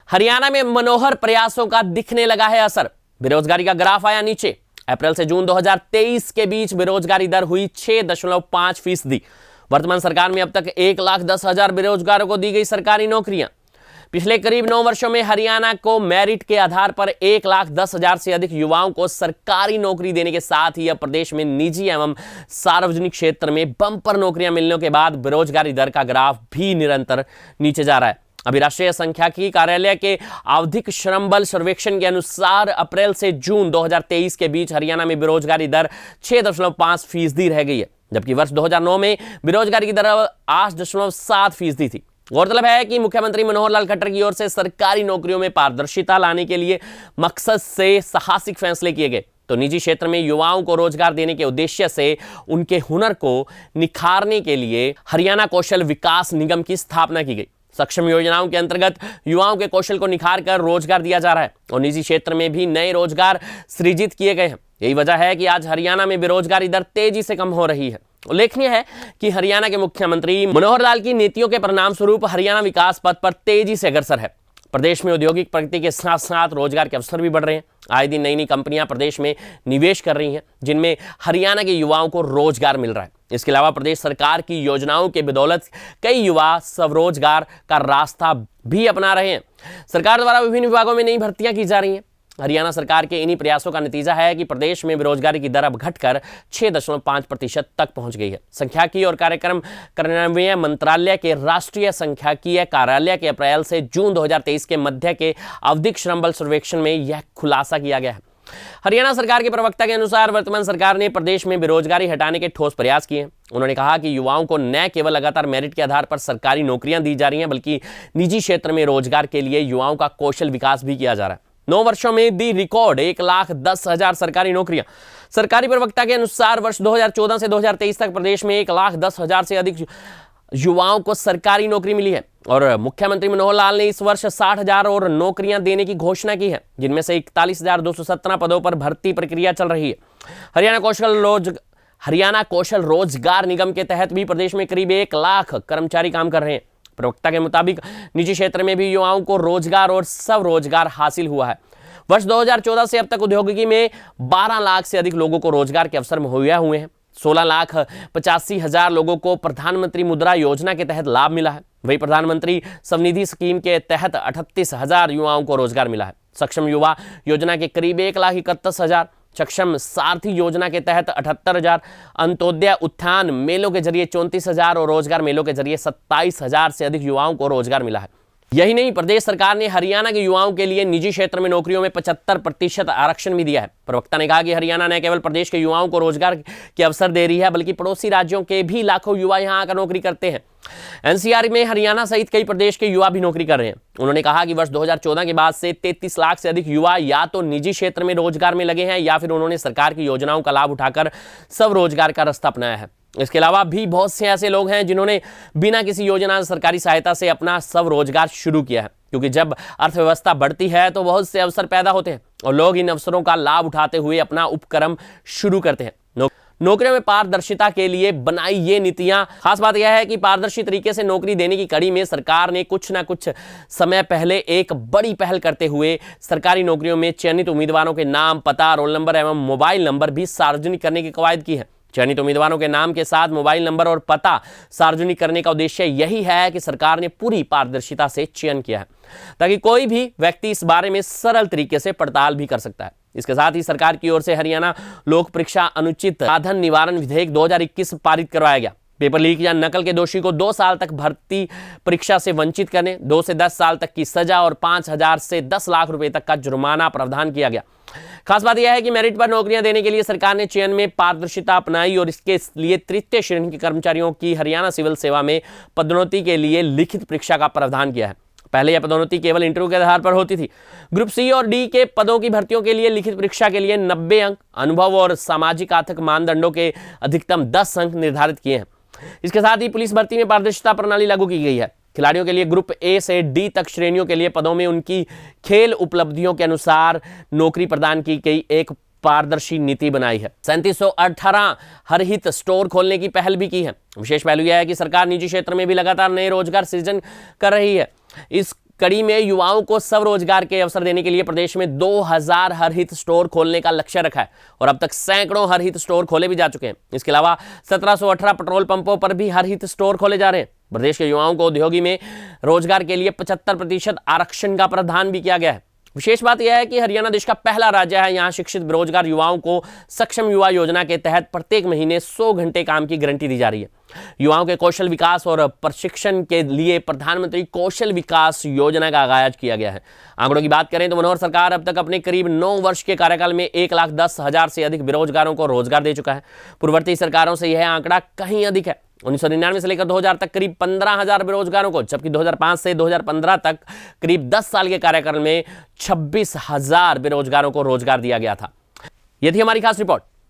हरियाणा में मनोहर प्रयासों का दिखने लगा है असर। बेरोजगारी का ग्राफ आया नीचे। अप्रैल से जून 2023 के बीच बेरोजगारी दर हुई 6.5%। वर्तमान सरकार में अब तक 1,10,000 बेरोजगारों को दी गई सरकारी नौकरियां। पिछले करीब 9 वर्षों में हरियाणा को मेरिट के आधार पर 1,10,000 से अधिक युवाओं को सरकारी नौकरी देने के साथ ही अब प्रदेश में निजी एवं सार्वजनिक क्षेत्र में बम्पर नौकरियां मिलने के बाद बेरोजगारी दर का ग्राफ भी निरंतर नीचे जा रहा है। अभी राष्ट्रीय सांख्यिकी कार्यालय के आवधिक श्रम बल सर्वेक्षण के अनुसार अप्रैल से जून 2023 के बीच हरियाणा में बेरोजगारी दर 6.5% रह गई है, जबकि वर्ष 2009 में बेरोजगारी की दर 8.7% थी। गौरतलब है कि मुख्यमंत्री मनोहर लाल खट्टर की ओर से सरकारी नौकरियों में पारदर्शिता लाने के लिए मकसद से साहसिक फैसले किए गए, तो निजी क्षेत्र में युवाओं को रोजगार देने के उद्देश्य से उनके हुनर को निखारने के लिए हरियाणा कौशल विकास निगम की स्थापना की गई। सक्षम योजनाओं के अंतर्गत युवाओं के कौशल को निखार कर रोजगार दिया जा रहा है और निजी क्षेत्र में भी नए रोजगार सृजित किए गए हैं। यही वजह है कि आज हरियाणा में बेरोजगारी दर तेजी से कम हो रही है। उल्लेखनीय है कि हरियाणा के मुख्यमंत्री मनोहर लाल की नीतियों के परिणाम स्वरूप हरियाणा विकास पथ पर तेजी से अग्रसर है। प्रदेश में औद्योगिक प्रगति के साथ साथ रोजगार के अवसर भी बढ़ रहे हैं। आए दिन नई नई कंपनियां प्रदेश में निवेश कर रही हैं, जिनमें हरियाणा के युवाओं को रोजगार मिल रहा है। इसके अलावा प्रदेश सरकार की योजनाओं के बदौलत कई युवा स्वरोजगार का रास्ता भी अपना रहे हैं। सरकार द्वारा विभिन्न विभागों में नई भर्तियां की जा रही हैं। हरियाणा सरकार के इन्हीं प्रयासों का नतीजा है कि प्रदेश में बेरोजगारी की दर अब घटकर 6.5% तक पहुंच गई है। सांख्यिकी और कार्यक्रम कार्यान्वयन मंत्रालय के राष्ट्रीय सांख्यिकीय कार्यालय के अप्रैल से जून 2023 के मध्य के आवधिक श्रम बल सर्वेक्षण में यह खुलासा किया गया है। हरियाणा सरकार के प्रवक्ता के अनुसार वर्तमान सरकार ने प्रदेश में बेरोजगारी हटाने के ठोस प्रयास किए हैं। उन्होंने कहा कि युवाओं को न केवल लगातार मेरिट के आधार पर सरकारी नौकरियां दी जा रही हैं, बल्कि निजी क्षेत्र में रोजगार के लिए युवाओं का कौशल विकास भी किया जा रहा है। 9 वर्षों में दी रिकॉर्ड 1,10,000 सरकारी नौकरियां। सरकारी प्रवक्ता के अनुसार वर्ष 2014 से 2023 तक प्रदेश में 1,10,000 से अधिक युवाओं को सरकारी नौकरी मिली है और मुख्यमंत्री मनोहर लाल ने इस वर्ष 60,000 और नौकरियां देने की घोषणा की है, जिनमें से 41,217 पदों पर भर्ती प्रक्रिया चल रही है। हरियाणा कौशल रोजगार निगम के तहत भी प्रदेश में करीब 1 लाख कर्मचारी काम कर रहे हैं। प्रवक्ता के मुताबिक निजी क्षेत्र में भी युवाओं को रोजगार और स्वरोजगार हासिल हुआ है। वर्ष 2014 से अब तक औद्योगिकी में 12 लाख से अधिक लोगों को रोजगार के अवसर मुहैया हुए हैं। 16,85,000 लोगों को प्रधानमंत्री मुद्रा योजना के तहत लाभ मिला है। वही प्रधानमंत्री स्वनिधि स्कीम के तहत 38,000 युवाओं को रोजगार मिला है। सक्षम युवा योजना के करीब 1,31,000, सक्षम सारथी योजना के तहत 78,000, अंत्योदय उत्थान मेलों के जरिए 34,000 और रोजगार मेलों के जरिए 27,000 से अधिक युवाओं को रोजगार मिला है। यही नहीं, प्रदेश सरकार ने हरियाणा के युवाओं के लिए निजी क्षेत्र में नौकरियों में 75% आरक्षण भी दिया है। प्रवक्ता ने कहा कि हरियाणा न केवल प्रदेश के युवाओं को रोजगार के अवसर दे रही है, बल्कि पड़ोसी राज्यों के भी लाखों युवा यहां आकर नौकरी करते हैं। एनसीआर में हरियाणा सहित कई प्रदेश के युवा भी नौकरी कर रहे हैं। उन्होंने कहा कि वर्ष 2014 के बाद से 33 लाख से अधिक युवा या तो निजी क्षेत्र में रोजगार में लगे हैं या फिर उन्होंने सरकार की योजनाओं का लाभ उठाकर स्वरोजगार का रास्ता अपनाया है। इसके अलावा भी बहुत से ऐसे लोग हैं जिन्होंने बिना किसी योजना सरकारी सहायता से अपना स्वरोजगार शुरू किया है, क्योंकि जब अर्थव्यवस्था बढ़ती है तो बहुत से अवसर पैदा होते हैं और लोग इन अवसरों का लाभ उठाते हुए अपना उपक्रम शुरू करते हैं। नौकरियों में पारदर्शिता के लिए बनाई ये नीतियां, खास बात यह है कि पारदर्शी तरीके से नौकरी देने की कड़ी में सरकार ने कुछ ना कुछ समय पहले एक बड़ी पहल करते हुए सरकारी नौकरियों में चयनित उम्मीदवारों के नाम, पता, रोल नंबर एवं मोबाइल नंबर भी सार्वजनिक करने की कवायद की है। चयनित उम्मीदवारों के नाम के साथ मोबाइल नंबर और पता सार्वजनिक करने का उद्देश्य यही है कि सरकार ने पूरी पारदर्शिता से चयन किया है, ताकि कोई भी व्यक्ति इस बारे में सरल तरीके से पड़ताल भी कर सकता है। इसके साथ ही सरकार की ओर से हरियाणा लोक परीक्षा अनुचित साधन निवारण विधेयक 2021 पारित करवाया गया। पेपर लीक या नकल के दोषी को 2 साल तक भर्ती परीक्षा से वंचित करने, 2 से 10 साल तक की सजा और 5,000 से 10 लाख रुपए तक का जुर्माना प्रावधान किया गया। खास बात यह है कि मेरिट पर नौकरियां देने के लिए सरकार ने चयन में पारदर्शिता अपनाई और इसके लिए तृतीय श्रेणी के कर्मचारियों की हरियाणा सिविल सेवा में पदोन्नति के लिए लिखित परीक्षा का प्रावधान किया है। पहले यह पदोन्नति केवल इंटरव्यू के आधार पर होती थी। ग्रुप सी और डी के पदों की भर्तियों के लिए लिखित परीक्षा के लिए 90 अंक, अनुभव और सामाजिक आर्थिक मानदंडों के अधिकतम 10 अंक निर्धारित किए हैं। इसके साथ ही पुलिस भर्ती में पारदर्शिता प्रणाली लागू की गई है। खिलाड़ियों के लिए ग्रुप ए से डी तक श्रेणियों के लिए पदों में उनकी खेल उपलब्धियों के अनुसार नौकरी प्रदान की गई एक पारदर्शी नीति बनाई है। 3718 हरहित स्टोर खोलने की पहल भी की है। विशेष पहलू यह है कि सरकार निजी क्षेत्र में भी लगातार नए रोजगार सृजन कर रही है। इस कड़ी में युवाओं को स्वरोजगार के अवसर देने के लिए प्रदेश में 2000 हरहित स्टोर खोलने का लक्ष्य रखा है और अब तक सैकड़ों हरहित स्टोर खोले भी जा चुके हैं। इसके अलावा 1718 पेट्रोल पंपों पर भी हरहित स्टोर खोले जा रहे हैं। प्रदेश के युवाओं को उद्योगी में रोजगार के लिए 75% आरक्षण का प्रावधान भी किया गया है। विशेष बात यह है कि हरियाणा देश का पहला राज्य है यहां शिक्षित बेरोजगार युवाओं को सक्षम युवा योजना के तहत प्रत्येक महीने 100 घंटे काम की गारंटी दी जा रही है। युवाओं के कौशल विकास और प्रशिक्षण के लिए प्रधानमंत्री कौशल विकास योजना का आगाज किया गया है। आंकड़ों की बात करें तो मनोहर सरकार अब तक अपने करीब 9 वर्ष के कार्यकाल में 1,10,000 से अधिक बेरोजगारों को रोजगार दे चुका है। पूर्ववर्ती सरकारों से यह आंकड़ा कहीं अधिक है। 1999 से लेकर 2000 तक करीब 15,000 बेरोजगारों को, जबकि 2005 से 2015 तक करीब 10 साल के कार्यकाल में 26,000 बेरोजगारों को रोजगार दिया गया था। यह थी हमारी खास रिपोर्ट।